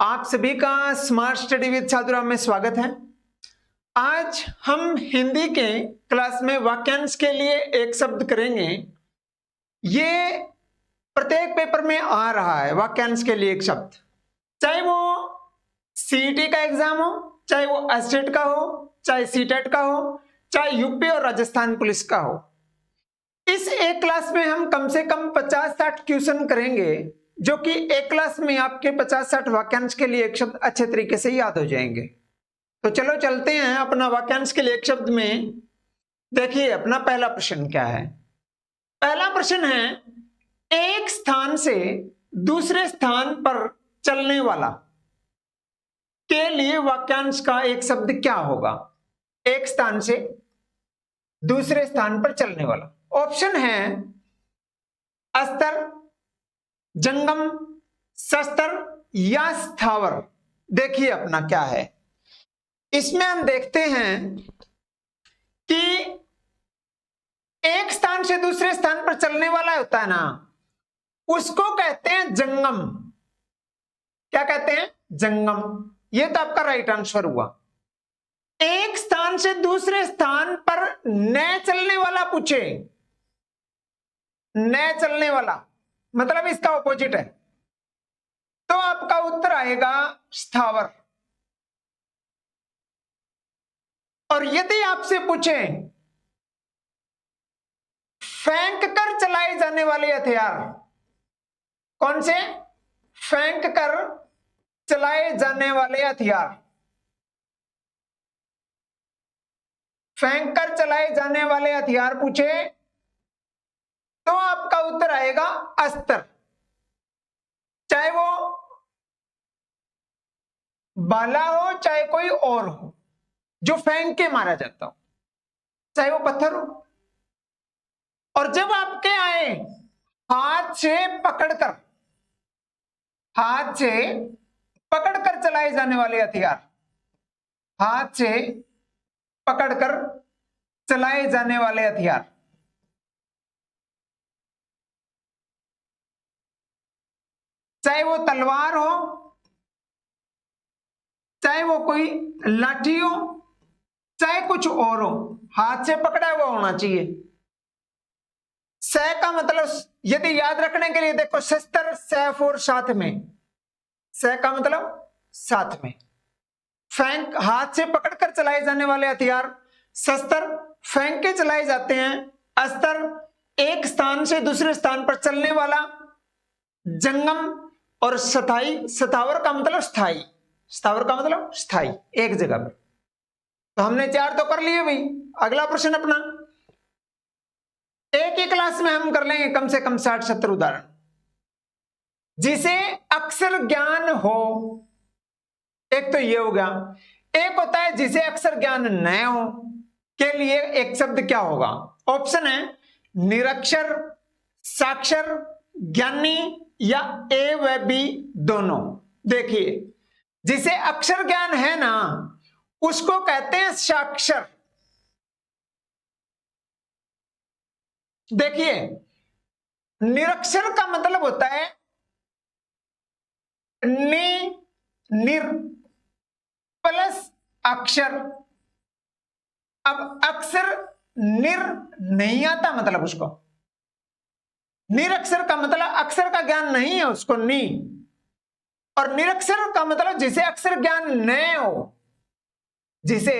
आप सभी का स्मार्ट स्टडी विद साधुराम में स्वागत है। आज हम हिंदी के क्लास में वाक्यांश के लिए एक शब्द करेंगे। ये प्रत्येक पेपर में आ रहा है वाक्यांश के लिए एक शब्द, चाहे वो सीईटी का एग्जाम हो, चाहे वो एस्टेट का हो, चाहे सीटेट का हो, चाहे यूपी और राजस्थान पुलिस का हो। इस एक क्लास में हम कम से कम 50-60 क्वेश्चन करेंगे, जो कि एक क्लास में आपके 50-60 वाक्यांश के लिए एक शब्द अच्छे तरीके से याद हो जाएंगे। तो चलो चलते हैं अपना वाक्यांश के लिए एक शब्द में। देखिए अपना पहला प्रश्न क्या है। पहला प्रश्न है, एक स्थान से दूसरे स्थान पर चलने वाला के लिए वाक्यांश का एक शब्द क्या होगा। एक स्थान से दूसरे स्थान पर चलने वाला। ऑप्शन है अस्तर, जंगम, शस्त्र या स्थावर। देखिए अपना क्या है। इसमें हम देखते हैं कि एक स्थान से दूसरे स्थान पर चलने वाला होता है ना, उसको कहते हैं जंगम। क्या कहते हैं? जंगम। यह तो आपका राइट आंसर हुआ। एक स्थान से दूसरे स्थान पर न चलने वाला पूछे, न चलने वाला मतलब इसका ऑपोजिट है, तो आपका उत्तर आएगा स्थावर। और यदि आपसे पूछे फेंक कर चलाए जाने वाले हथियार, कौन से? फेंक कर चलाए जाने वाले हथियार। फेंक कर चलाए जाने वाले हथियार पूछे तो आपका उत्तर आएगा अस्त्र। चाहे वो भाला हो, चाहे कोई और हो, जो फेंक के मारा जाता हो, चाहे वो पत्थर हो। और जब आपके आए हाथ से पकड़कर, हाथ से पकड़कर चलाए जाने वाले हथियार, हाथ से पकड़कर चलाए जाने वाले हथियार, चाहे वो तलवार हो, चाहे वो कोई लाठी हो, चाहे कुछ और हो, हाथ से पकड़ा हुआ होना चाहिए। स का मतलब यदि याद रखने के लिए देखो, शस्त्र सैफ और साथ में, स का मतलब साथ में। फेंक हाथ से पकड़कर चलाए जाने वाले हथियार, शस्त्र फेंक के चलाए जाते हैं, अस्त्र एक स्थान से दूसरे स्थान पर चलने वाला, जंगम और स्थाई, स्थावर का मतलब स्थाई, स्थावर का मतलब स्थाई, एक जगह पर। तो हमने 4 तो कर लिए भाई। अगला प्रश्न अपना, एक ही क्लास में हम कर लेंगे कम से कम 60-70 उदाहरण। जिसे अक्षर ज्ञान हो, एक तो ये हो गया। एक होता है जिसे अक्षर ज्ञान न हो, के लिए एक शब्द क्या होगा। ऑप्शन है निरक्षर, साक्षर, ज्ञानी या ए व बी दोनों। देखिए जिसे अक्षर ज्ञान है ना, उसको कहते हैं साक्षर। देखिए निरक्षर का मतलब होता है निर प्लस अक्षर। अब अक्षर निर नहीं आता, मतलब उसको निरक्षर का मतलब अक्षर का ज्ञान नहीं है उसको, नी। और निरक्षर का मतलब जिसे अक्षर ज्ञान न हो, जिसे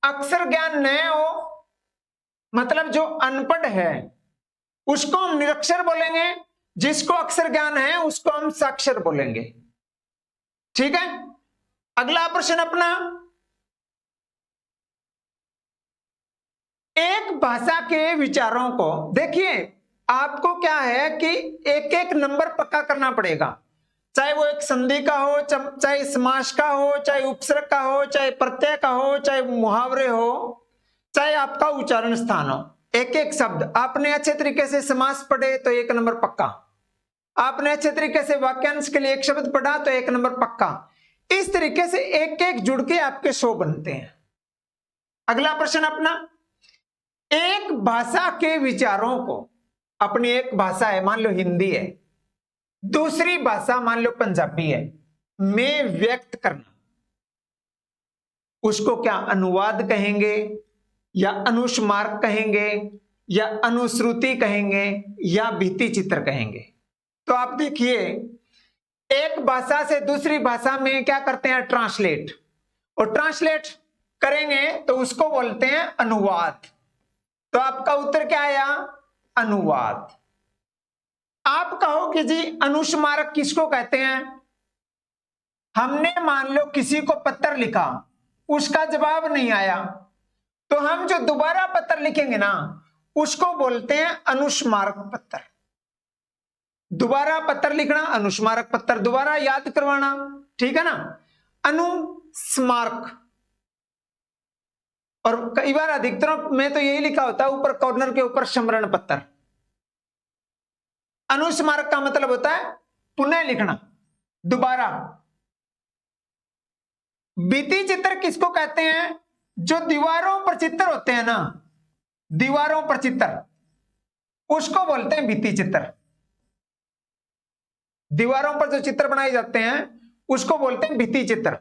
अक्षर ज्ञान न हो मतलब जो अनपढ़ है, उसको हम निरक्षर बोलेंगे। जिसको अक्षर ज्ञान है उसको हम साक्षर बोलेंगे। ठीक है। अगला प्रश्न अपना, एक भाषा के विचारों को, देखिए आपको क्या है कि एक एक नंबर पक्का करना पड़ेगा। चाहे वो एक संधि का हो, चाहे समास का हो, चाहे उपसर्ग का हो, चाहे प्रत्यय का हो, चाहे मुहावरे हो, चाहे आपका उच्चारण स्थान हो। एक एक शब्द आपने अच्छे तरीके से समास पढ़े तो 1 नंबर पक्का। आपने अच्छे तरीके से वाक्यांश के लिए एक शब्द पढ़ा तो 1 नंबर पक्का। इस तरीके से एक एक जुड़ के आपके 100 बनते हैं। अगला प्रश्न अपना, एक भाषा के विचारों को, अपनी एक भाषा है मान लो हिंदी है, दूसरी भाषा मान लो पंजाबी है, में व्यक्त करना, उसको क्या अनुवाद कहेंगे या अनुस्मारक कहेंगे या अनुश्रुति कहेंगे या भित्ति चित्र कहेंगे। तो आप देखिए, एक भाषा से दूसरी भाषा में क्या करते हैं, ट्रांसलेट, और ट्रांसलेट करेंगे तो उसको बोलते हैं अनुवाद। तो आपका उत्तर क्या आया, अनुवाद। आप कहोगे जी अनुस्मारक किसको कहते हैं। हमने मान लो किसी को पत्र लिखा, उसका जवाब नहीं आया, तो हम जो दोबारा पत्र लिखेंगे ना उसको बोलते हैं अनुस्मारक पत्र। दोबारा पत्र लिखना अनुस्मारक पत्र, दोबारा याद करवाना, ठीक है ना, अनुस्मारक। और कई बार अधिकतर में तो यही लिखा होता है ऊपर कॉर्नर के ऊपर स्मरण पत्र। अनुस्मारक का मतलब होता है पुनः लिखना, दोबारा। भित्ति चित्र किसको कहते हैं, जो दीवारों पर चित्र होते हैं ना, दीवारों पर चित्र, उसको बोलते हैं भित्ति चित्र। दीवारों पर जो चित्र बनाए जाते हैं उसको बोलते हैं भित्ति चित्र।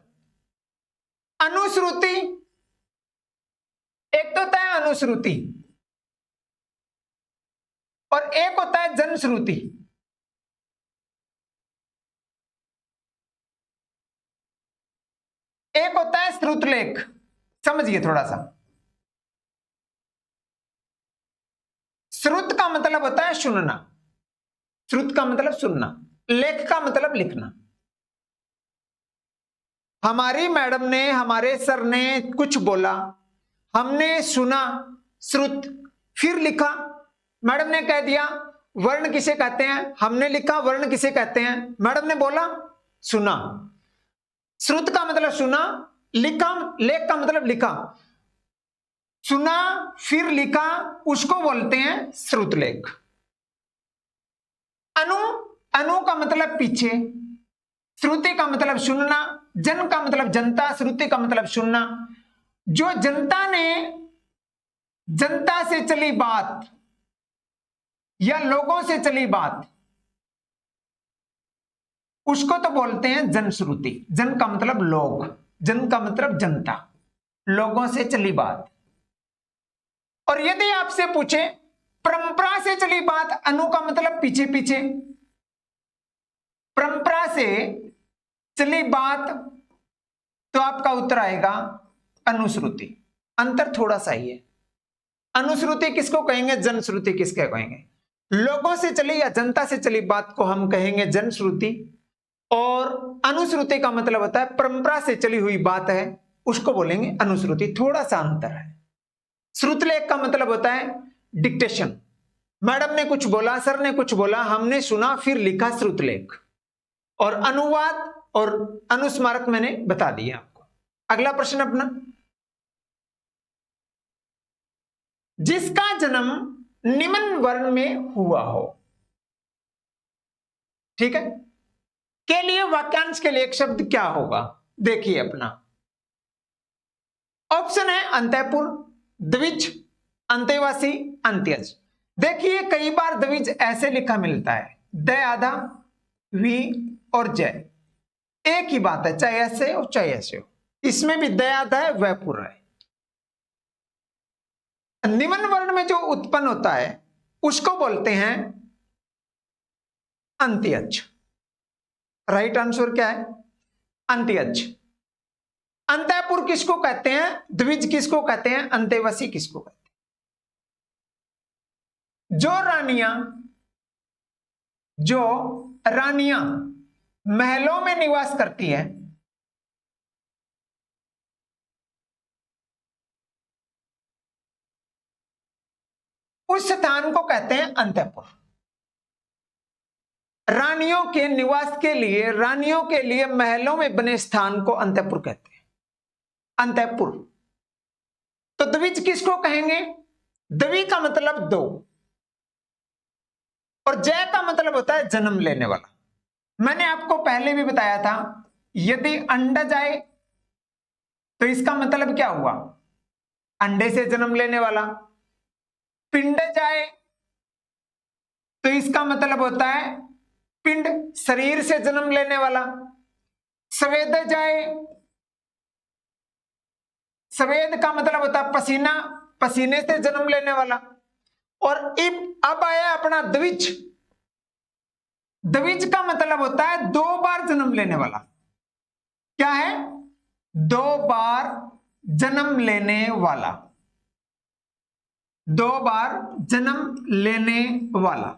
अनुश्रुति, एक तो होता है अनुश्रुति और एक होता है जनश्रुति। एक होता है श्रुतलेख, समझिए थोड़ा सा। श्रुत का मतलब होता है सुनना, श्रुत का मतलब सुनना, लेख का मतलब लिखना। हमारी मैडम ने, हमारे सर ने कुछ बोला, हमने सुना, श्रुत, फिर लिखा। मैडम ने कह दिया वर्ण किसे कहते हैं, हमने लिखा वर्ण किसे कहते हैं, मैडम ने बोला सुना। श्रुत का मतलब सुना, लिखा, लेख का मतलब लिखा। सुना फिर लिखा, उसको बोलते हैं श्रुतलेख। अनु, अनु का मतलब पीछे, श्रुति का मतलब सुनना, जन का मतलब जनता, श्रुति का मतलब सुनना। जो जनता ने, जनता से चली बात या लोगों से चली बात, उसको तो बोलते हैं जनश्रुति। जन का मतलब लोग, जन का मतलब जनता, लोगों से चली बात। और यदि आपसे पूछे परंपरा से चली बात, अनु का मतलब पीछे पीछे, परंपरा से चली बात, तो आपका उत्तर आएगा अनुश्रुति। अंतर थोड़ा सा ही है। अनुश्रुति किसको कहेंगे, जनश्रुति किसके कहेंगे। लोगों से चली या जनता से चली बात को हम कहेंगे जनश्रुति, और अनुश्रुति का मतलब होता है परंपरा से चली हुई बात है, उसको बोलेंगे अनुश्रुति। थोड़ा सा अंतर है। श्रुतलेख का मतलब होता है डिक्टेशन, मैडम ने कुछ बोला, सर ने कुछ बोला, हमने सुना फिर लिखा, श्रुतलेख। और अनुवाद और अनुस्मारक मैंने बता दिया आपको। अगला प्रश्न अपना, जिसका जन्म निम्न वर्ण में हुआ हो, ठीक है, के लिए वाक्यांश के लिए एक शब्द क्या होगा। देखिए अपना ऑप्शन है अंतःपुर, द्विज, अंतेवासी, अंत्यज। देखिए कई बार द्विज ऐसे लिखा मिलता है, द आधा, वी और जय, एक ही बात है, चाहे ऐसे हो चाहे ऐसे हो। इसमें भी द आधा है, वह पूरा है। निम्न वर्ण में जो उत्पन्न होता है उसको बोलते हैं अंत्यज। राइट आंसर क्या है, अंत्यज। अंतःपुर किसको कहते हैं, द्विज किसको कहते हैं, अंतेवासी किसको कहते हैं। जो रानियां महलों में निवास करती हैं, उस स्थान को कहते हैं अंतःपुर। रानियों के निवास के लिए, रानियों के लिए महलों में बने स्थान को अंतःपुर कहते हैं, अंतःपुर। तो द्विज किसको कहेंगे, द्वि का मतलब दो, और जय का मतलब होता है जन्म लेने वाला। मैंने आपको पहले भी बताया था, यदि अंडा जाए तो इसका मतलब क्या हुआ, अंडे से जन्म लेने वाला। पिंड जाए तो इसका मतलब होता है पिंड, शरीर से जन्म लेने वाला। स्वेदजाए, स्वेद का मतलब होता है पसीना, पसीने से जन्म लेने वाला। और अब आया अपना द्विज, द्विज का मतलब होता है 2 बार जन्म लेने वाला। क्या है? 2 बार जन्म लेने वाला, 2 बार जन्म लेने वाला।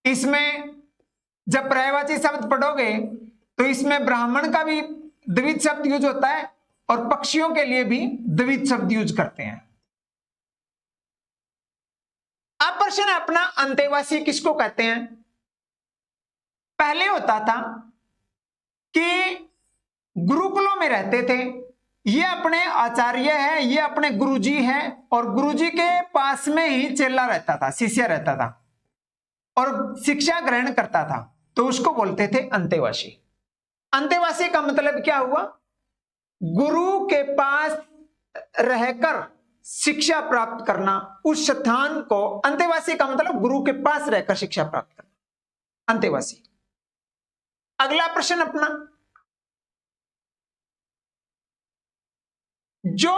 इसमें जब पर्यायवाची शब्द पढ़ोगे तो इसमें ब्राह्मण का भी द्विज शब्द यूज होता है और पक्षियों के लिए भी द्विज शब्द यूज करते हैं। अब प्रश्न है अपना, अंतेवासी किसको कहते हैं? पहले होता था कि गुरुकुलों में रहते थे, ये अपने आचार्य है, ये अपने गुरुजी है, और गुरुजी के पास में ही चेला रहता था, शिष्य रहता था और शिक्षा ग्रहण करता था, तो उसको बोलते थे अंतेवासी। अंतेवासी का मतलब क्या हुआ? गुरु के पास रहकर शिक्षा प्राप्त करना, उस स्थान को अंतेवासी का मतलब गुरु के पास रहकर शिक्षा प्राप्त करना, अंतेवासी। अगला प्रश्न अपना, जो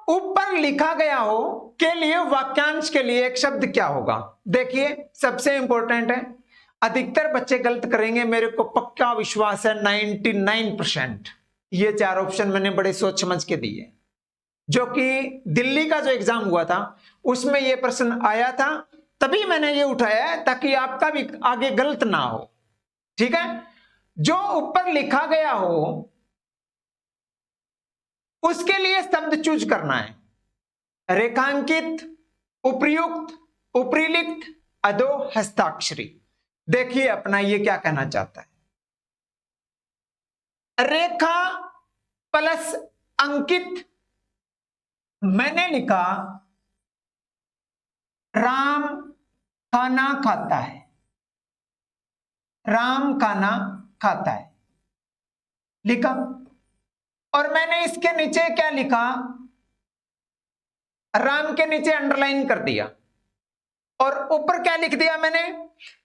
ऊपर लिखा गया हो के लिए वाक्यांश के लिए एक शब्द क्या होगा? देखिए सबसे इंपॉर्टेंट है, अधिकतर बच्चे गलत करेंगे, मेरे को पक्का विश्वास है 99%। ये 4 ऑप्शन मैंने बड़े सोच समझ के दिए, जो कि दिल्ली का जो एग्जाम हुआ था उसमें ये प्रश्न आया था, तभी मैंने ये उठाया है ताकि आपका भी आगे गलत ना हो। ठीक है, जो ऊपर लिखा गया हो उसके लिए शब्द चूज करना है। रेखांकित, उपर्युक्त, उपरिलिखित, अधो हस्ताक्षरी। देखिए अपना ये क्या कहना चाहता है। रेखा प्लस अंकित, मैंने लिखा राम खाना खाता है, राम खाना खाता है लिखा, और मैंने इसके नीचे क्या लिखा? राम के नीचे अंडरलाइन कर दिया, और ऊपर क्या लिख दिया मैंने?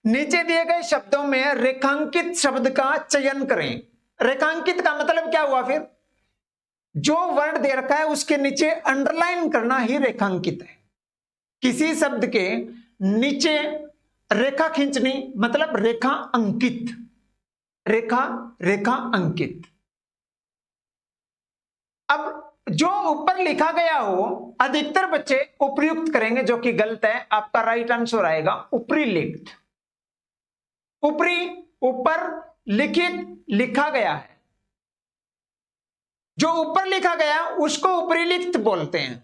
नीचे दिए गए शब्दों में रेखांकित शब्द का चयन करें। रेखांकित का मतलब क्या हुआ? फिर जो वर्ड दे रखा है उसके नीचे अंडरलाइन करना ही रेखांकित है। किसी शब्द के नीचे रेखा खींचनी मतलब रेखा अंकित, रेखा अंकित। अब जो ऊपर लिखा गया हो अधिकतर बच्चे उपयुक्त करेंगे, जो कि गलत है। आपका राइट आंसर आएगा उपरिलिखित। ऊपरी, ऊपर, लिखित, लिखा गया है। जो ऊपर लिखा गया उसको उपरिलिखित बोलते हैं।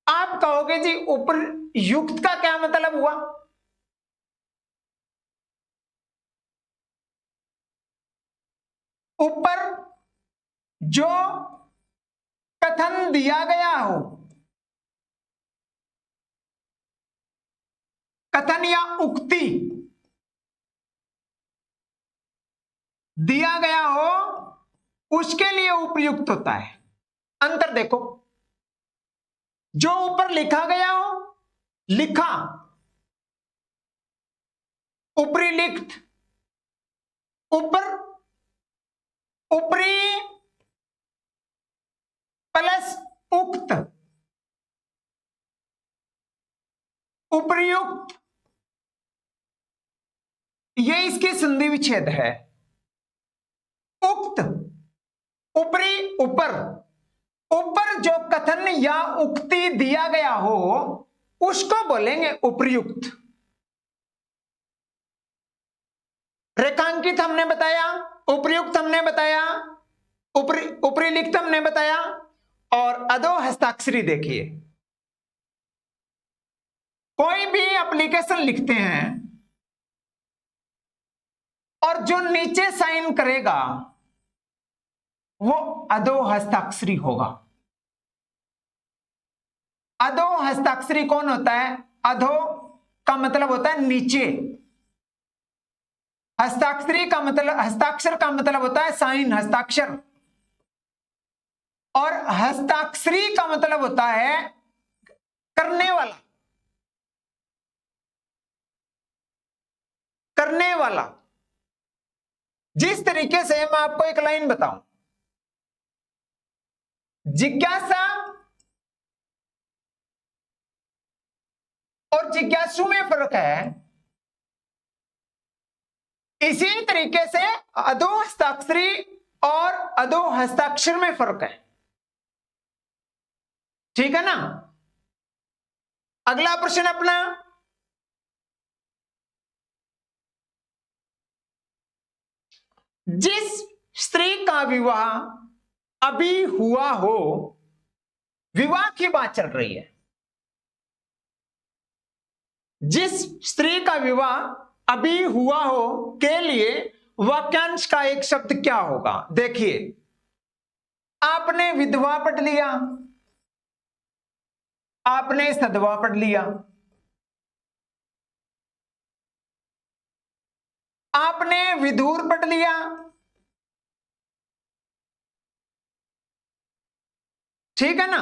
आप कहोगे जी उपयुक्त का क्या मतलब हुआ? ऊपर जो कथन दिया गया हो, कथन या उक्ति दिया गया हो उसके लिए उपयुक्त होता है। अंतर देखो, जो ऊपर लिखा गया हो, लिखा, उपरिलिखित, ऊपर, ऊपरी प्लस उक्त, उपयुक्त, ये इसकी संधि विच्छेद है। उक्त, ऊपरी, ऊपर, ऊपर जो कथन या उक्ति दिया गया हो उसको बोलेंगे उपयुक्त। रेखांकित हमने बताया, उपयुक्त हमने बताया, उपरिलिखित हमने बताया, और अधो हस्ताक्षरी देखिए। कोई भी एप्लीकेशन लिखते हैं और जो नीचे साइन करेगा वो अधो हस्ताक्षरी होगा। अधो हस्ताक्षरी कौन होता है? अधो का मतलब होता है नीचे, हस्ताक्षरी का मतलब, हस्ताक्षर का मतलब होता है साइन, हस्ताक्षर, और हस्ताक्षरी का मतलब होता है करने वाला, करने वाला। जिस तरीके से मैं आपको एक लाइन बताऊं, जिज्ञासा और जिज्ञासु में फर्क है, इसी तरीके से अधो हस्ताक्षरी और अधो हस्ताक्षर में फर्क है। ठीक है ना। अगला प्रश्न अपना, जिस स्त्री का विवाह अभी हुआ हो, विवाह की बात चल रही है, जिस स्त्री का विवाह अभी हुआ हो के लिए वाक्यांश का एक शब्द क्या होगा। देखिए, आपने विधवा पढ़ लिया, आपने सधवा पढ़ लिया, आपने विधुर पढ़ लिया, ठीक है ना।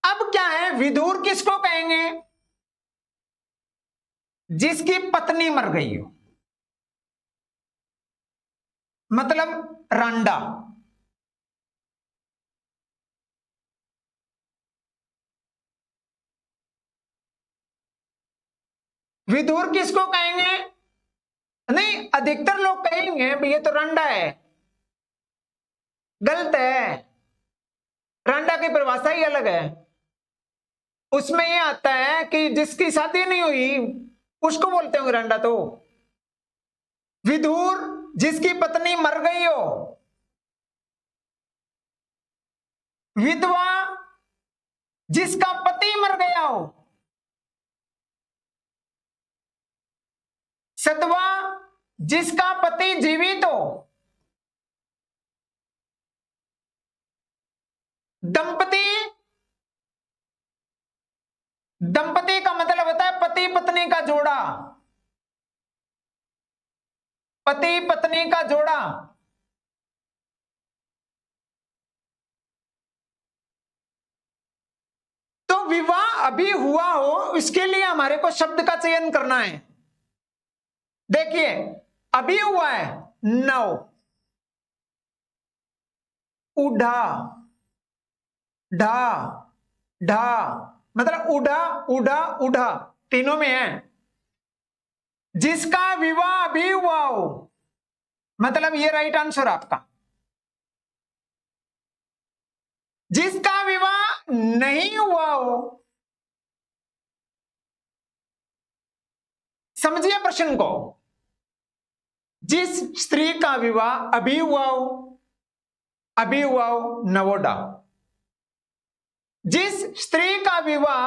अब क्या है, विधुर किसको कहेंगे, जिसकी पत्नी मर गई हो, मतलब रांडा। विधुर किसको कहेंगे, नहीं, अधिकतर लोग कहेंगे भाई ये तो रांडा है, गलत है। रांडा की परिभाषा ही अलग है। उसमें यह आता है कि जिसकी शादी नहीं हुई उसको बोलते होंगे रांडा। तो विधुर जिसकी पत्नी मर गई हो, विधवा जिसका पति मर गया हो, सधवा जिसका पति जीवित हो, दंपति, दंपति का मतलब होता है पति पत्नी का जोड़ा, पति पत्नी का जोड़ा। तो विवाह अभी हुआ हो, इसके लिए हमारे को शब्द का चयन करना है। देखिए, अभी हुआ है नव, उढ़ा, ढा, ढा, मतलब उढ़ा उढ़ा उढ़ा, तीनों में है। जिसका विवाह अभी हुआ हो, मतलब ये राइट आंसर आपका। जिसका विवाह नहीं हुआ हो, समझिए प्रश्न को, जिस स्त्री का विवाह अभी हुआ हो, अभी हुआ हो नवोडा। जिस स्त्री का विवाह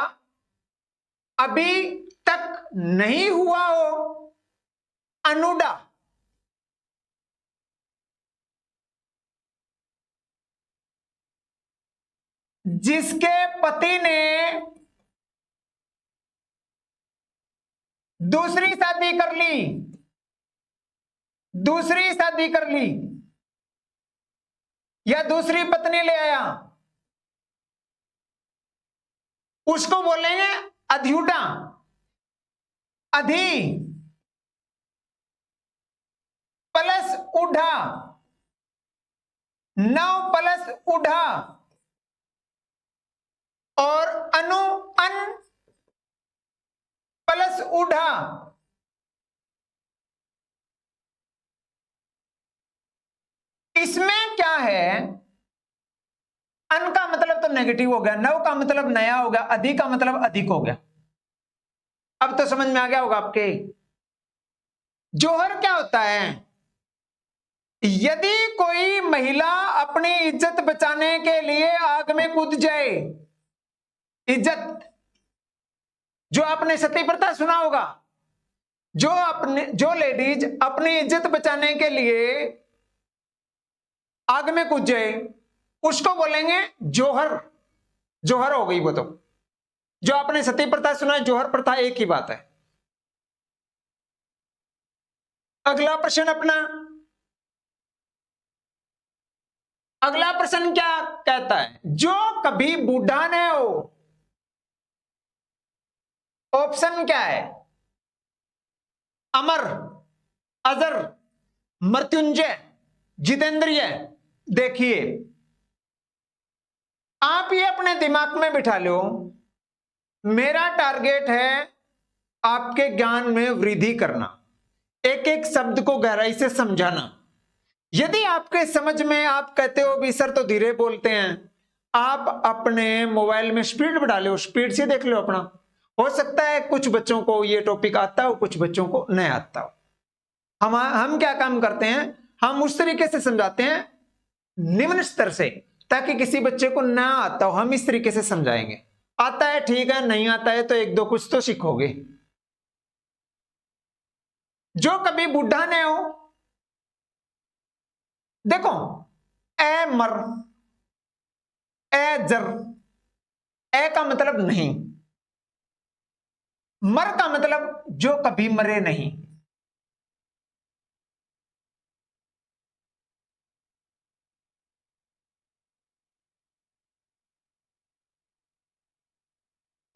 अभी तक नहीं हुआ हो, अनुडा। जिसके पति ने दूसरी शादी कर ली, दूसरी शादी कर ली, या दूसरी पत्नी ले आया, उसको बोलेंगे अधिउडा। अधि प्लस उढ़ा, नव प्लस उढ़ा, और अनु अन प्लस उढ़ा। इसमें क्या है, अन का मतलब तो नेगेटिव हो गया, नव का मतलब नया हो गया, अधिक का मतलब अधिक हो गया। अब तो समझ में आ गया होगा आपके। जोहर क्या होता है, यदि कोई महिला अपनी इज्जत बचाने के लिए आग में कूद जाए, इज्जत, जो आपने सती प्रथा सुना होगा, जो लेडीज अपनी इज्जत बचाने के लिए आग में कूद जाए, उसको बोलेंगे जोहर। जोहर हो गई वो। तो जो आपने सती प्रथा सुना है, जोहर प्रथा, एक ही बात है। अगला प्रश्न अपना, अगला प्रश्न क्या कहता है, जो कभी बूढ़ा न हो। ऑप्शन क्या है, अमर, अजर, मृत्युंजय, जितेंद्रिय। देखिए, आप ये अपने दिमाग में बिठा लो, मेरा टारगेट है आपके ज्ञान में वृद्धि करना, एक एक शब्द को गहराई से समझाना। यदि आपके समझ में आप कहते हो भी सर तो धीरे बोलते हैं, आप अपने मोबाइल में स्पीड बढ़ा लो, स्पीड से देख लो अपना। हो सकता है कुछ बच्चों को ये टॉपिक आता हो, कुछ बच्चों को नहीं आता हो। हम क्या काम करते हैं, हम उस तरीके से समझाते हैं निम्न स्तर से, ताकि किसी बच्चे को ना आता हो हम इस तरीके से समझाएंगे। आता है ठीक है, नहीं आता है तो एक दो कुछ तो सीखोगे। जो कभी बूढ़ा ने हो, देखो, ए मर, ए जर, ए का मतलब नहीं, मर का मतलब जो कभी मरे नहीं।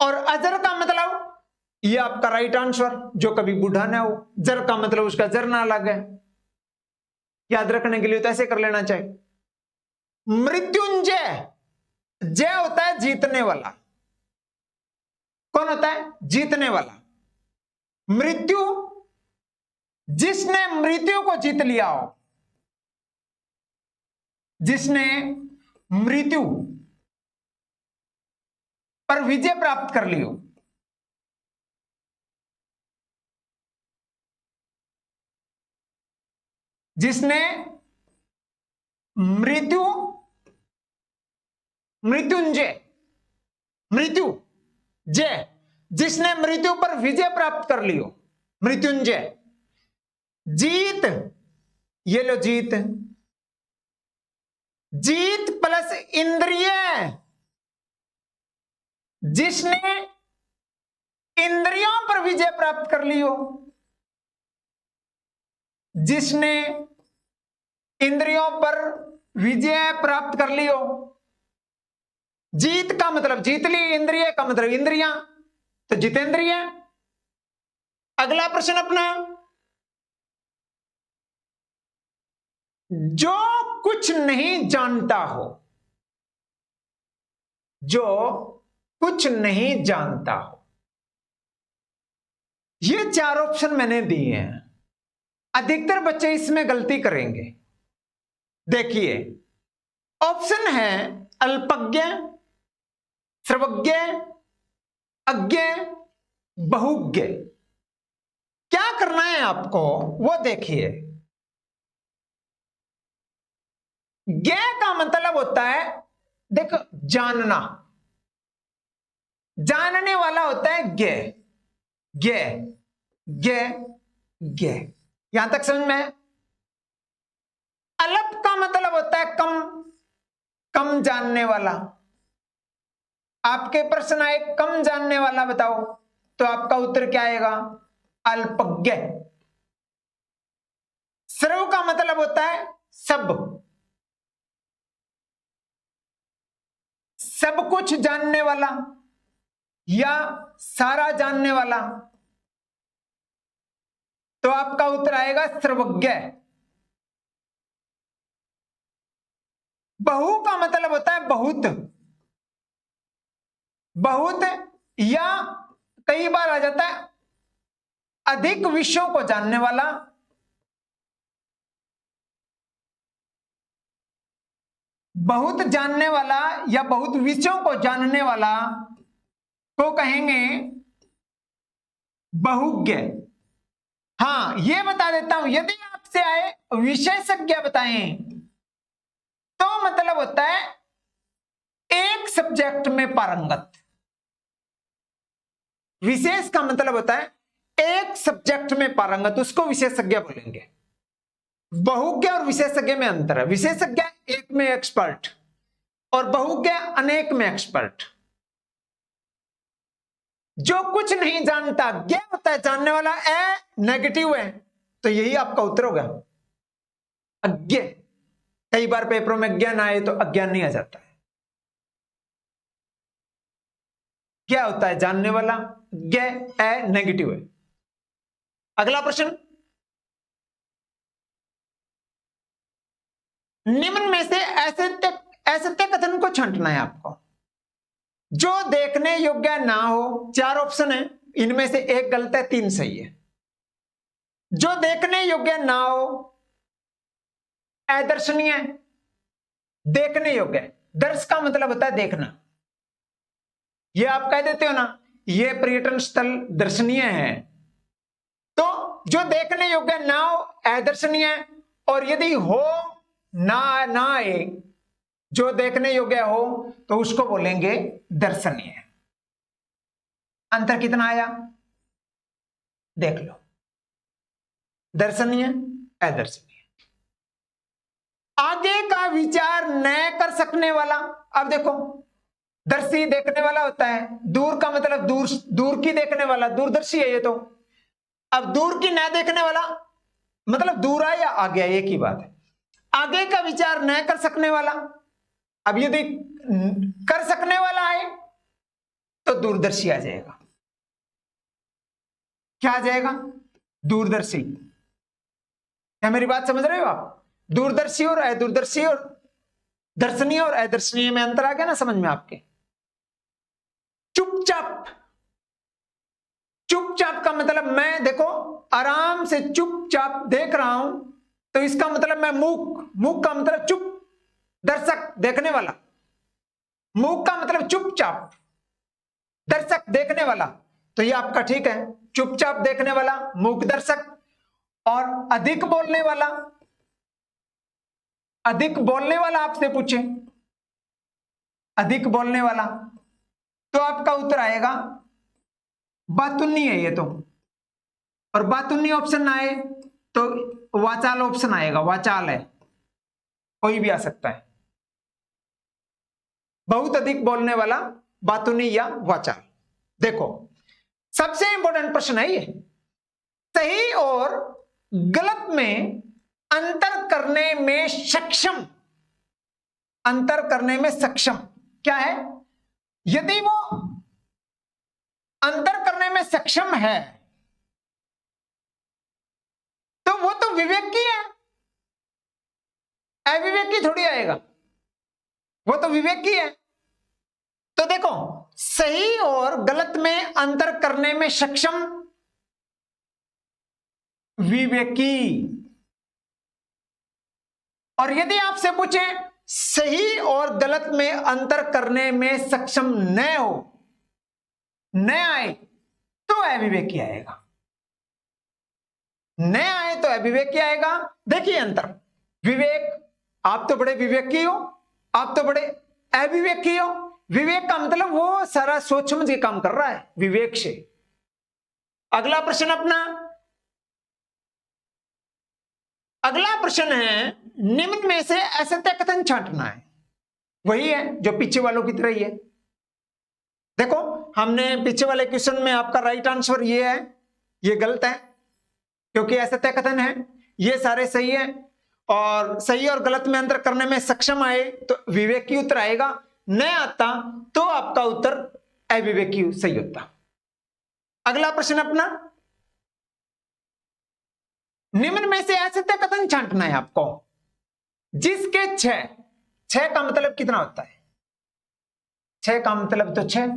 और अजर का मतलब, ये आपका राइट आंसर, जो कभी बूढ़ा ना हो। जर का मतलब उसका जर ना लगे, याद रखने के लिए तो ऐसे कर लेना चाहिए। मृत्युंजय, जय होता है जीतने वाला। कौन होता है? जीतने वाला। मृत्यु, जिसने मृत्यु को जीत लिया हो, जिसने मृत्यु पर विजय प्राप्त कर ली हो। जिसने मृत्यु, मृत्युंजय, मृत्यु जय, जिसने मृत्यु पर विजय प्राप्त कर ली हो, मृत्युंजय। जीत, ये लो जीत, जीत प्लस इंद्रिय, जिसने इंद्रियों पर विजय प्राप्त कर ली हो, जिसने इंद्रियों पर विजय प्राप्त कर ली हो। जीत का मतलब जीत ली, इंद्रिय का मतलब इंद्रियां, तो जितेंद्रिय। अगला प्रश्न अपना, जो कुछ नहीं जानता हो, जो कुछ नहीं जानता हो। ये चार ऑप्शन मैंने दिए हैं, अधिकतर बच्चे इसमें गलती करेंगे। देखिए, ऑप्शन है अल्पज्ञ, सर्वज्ञ, अज्ञ, बहुज्ञ। क्या करना है आपको वो देखिए। ज्ञ का मतलब होता है, देखो, जानना, जानने वाला होता है ज्ञ, ज्ञ, ज्ञ, ज्ञ। यहां तक समझ में? अल्प का मतलब होता है कम, कम जानने वाला। आपके प्रश्न आए कम जानने वाला बताओ, तो आपका उत्तर क्या आएगा? अल्पज्ञ। सर्व का मतलब होता है सब, सब कुछ जानने वाला या सारा जानने वाला, तो आपका उत्तर आएगा सर्वज्ञ। बहु का मतलब होता है बहुत, बहुत या कई बार आ जाता है अधिक विषयों को जानने वाला। बहुत जानने वाला या बहुत विषयों को जानने वाला को कहेंगे बहुज्ञ। हां, यह बता देता हूं, यदि आपसे आए विशेषज्ञ बताएं, तो मतलब होता है एक सब्जेक्ट में पारंगत। विशेष का मतलब होता है एक सब्जेक्ट में पारंगत, उसको विशेषज्ञ बोलेंगे। बहुज्ञ और विशेषज्ञ में अंतर है। विशेषज्ञ एक में एक्सपर्ट और बहुज्ञ अनेक में एक्सपर्ट। जो कुछ नहीं जानता, ज्ञ होता है जानने वाला, ए नेगेटिव है, तो यही आपका उत्तर होगा अज्ञ। कई बार पेपरों में ज्ञान आए तो अज्ञान नहीं आ जाता है। क्या होता है जानने वाला, ज्ञ ए नेगेटिव है। अगला प्रश्न, निम्न में से असत्य कथन को छांटना है आपको। जो देखने योग्य ना हो, 4 ऑप्शन है, इनमें से एक गलत है, 3 सही है। जो देखने योग्य ना हो, अदर्शनीय, देखने योग्य, दर्श का मतलब होता है देखना। ये आप कह देते हो ना, ये पर्यटन स्थल दर्शनीय है, तो जो देखने योग्य ना हो अदर्शनीय, और यदि हो ना आए, जो देखने योग्य हो तो उसको बोलेंगे दर्शनीय। अंतर कितना आया देख लो, दर्शनीय अदर्शनीय। आगे का विचार न कर सकने वाला, अब देखो दर्शी देखने वाला होता है, दूर का मतलब दूर, दूर की देखने वाला, दूरदर्शी है ये तो। अब दूर की न देखने वाला मतलब दूर आया या आ गया, एक ही बात है। आगे का विचार न कर सकने वाला, अब यदि कर सकने वाला है तो दूरदर्शी आ जाएगा। क्या आ जाएगा? दूरदर्शी। क्या मेरी बात समझ रहे हो आप? दूरदर्शी और अदूरदर्शी, और दर्शनीय और अदर्शनीय में अंतर आ गया ना समझ में आपके? चुपचाप, चुपचाप का मतलब मैं देखो आराम से चुपचाप देख रहा हूं, तो इसका मतलब मैं मूक, मूक का मतलब चुप, दर्शक देखने वाला, मूक का मतलब चुपचाप, दर्शक देखने वाला, तो ये आपका ठीक है, चुपचाप देखने वाला, मूक दर्शक। और अधिक बोलने वाला, अधिक बोलने वाला आपसे पूछे, अधिक बोलने वाला, तो आपका उत्तर आएगा बातुन्नी है ये तो, और बातुन्नी ऑप्शन ना आए तो वाचाल ऑप्शन आएगा, वाचाल है, कोई भी आ सकता है, बहुत अधिक बोलने वाला, बातुनी या वाचाल। देखो सबसे इंपॉर्टेंट प्रश्न है ये, सही और गलत में अंतर करने में सक्षम, अंतर करने में सक्षम क्या है? यदि वो अंतर करने में सक्षम है तो वो तो विवेकी है, अविवेकी थोड़ी आएगा, वो तो विवेकी है। तो देखो सही और गलत में अंतर करने में सक्षम विवेकी, और यदि आपसे पूछे सही और गलत में अंतर करने में सक्षम न हो, न आए तो अविवेकी आएगा, न आए तो अविवेकी आएगा। देखिए अंतर, विवेक, आप तो बड़े विवेकी हो, आप तो बड़े अविवेकी हो। विवेक का मतलब वो सारा सोच समझ के काम कर रहा है, विवेक से। अगला प्रश्न अपना, अगला प्रश्न है निम्न में से असत्य कथन छांटना है, वही है जो पीछे वालों की तरह ही है। देखो हमने पीछे वाले क्वेश्चन में आपका राइट आंसर ये है, ये गलत है क्योंकि असत्य कथन है, ये सारे सही है, और सही और गलत में अंतर करने में सक्षम आए तो विवेकी उत्तर आएगा, न आता तो आपका उत्तर अविवेकी सही होता। अगला प्रश्न अपना, निम्न में से असत्य कथन छांटना है आपको, जिसके 6 का मतलब कितना होता है? 6 का मतलब तो 6,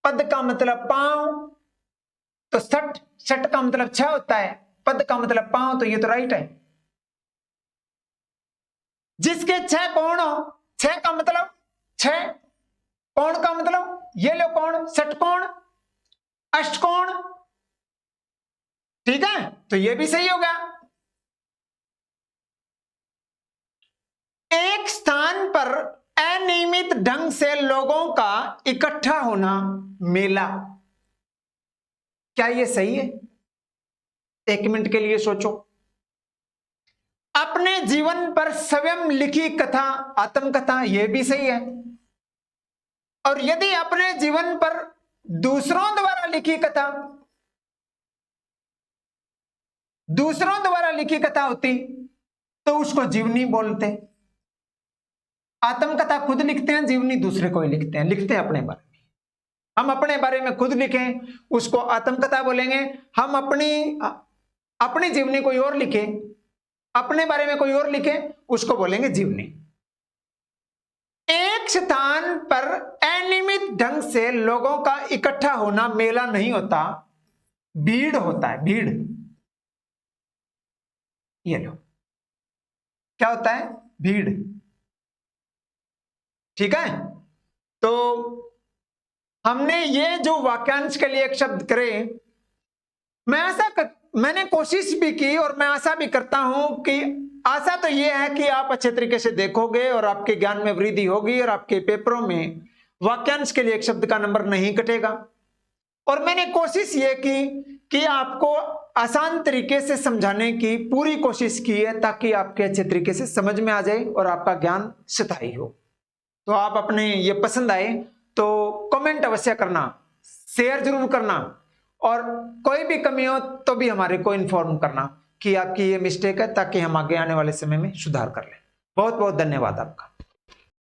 पद का मतलब पांव तो 60 का मतलब 6 होता है, पद का मतलब पांव, तो ये तो राइट है। जिसके 6 कोण हो, 6 का मतलब 6, कोण का मतलब ये लो कोण, षटकोण, अष्टकोण, ठीक है, तो ये भी सही होगा। एक स्थान पर अनियमित ढंग से लोगों का इकट्ठा होना, मेला, क्या ये सही है? 1 मिनट के लिए सोचो। अपने जीवन पर स्वयं लिखी कथा, आत्मकथा, यह भी सही है। और यदि अपने जीवन पर दूसरों द्वारा लिखी कथा, दूसरों द्वारा लिखी कथा होती तो उसको जीवनी बोलते। आत्मकथा खुद लिखते हैं, जीवनी दूसरे को ही लिखते हैं, लिखते हैं अपने बारे में। हम अपने बारे में खुद लिखें उसको आत्मकथा बोलेंगे, हम अपनी जीवनी कोई और लिखे अपने बारे में कोई और लिखे उसको बोलेंगे जीवनी। एक स्थान पर अनियमित ढंग से लोगों का इकट्ठा होना मेला नहीं होता, भीड़ होता है, भीड़। ये लो, क्या होता है? भीड़। ठीक है, तो हमने ये जो वाक्यांश के लिए एक शब्द करे, मैंने कोशिश भी की और मैं आशा भी करता हूं कि आशा तो ये है कि आप अच्छे तरीके से देखोगे और आपके ज्ञान में वृद्धि होगी और आपके पेपरों में वाक्यांश के लिए एक शब्द का नंबर नहीं कटेगा। और मैंने कोशिश ये की कि आपको आसान तरीके से समझाने की पूरी कोशिश की है ताकि आपके अच्छे तरीके से समझ में आ जाए और आपका ज्ञान स्थायी हो। तो आप अपने ये पसंद आए तो कमेंट अवश्य करना, शेयर जरूर करना, और कोई भी कमी हो तो भी हमारे को इन्फॉर्म करना कि आपकी ये मिस्टेक है ताकि हम आगे आने वाले समय में सुधार कर लें। बहुत बहुत धन्यवाद आपका।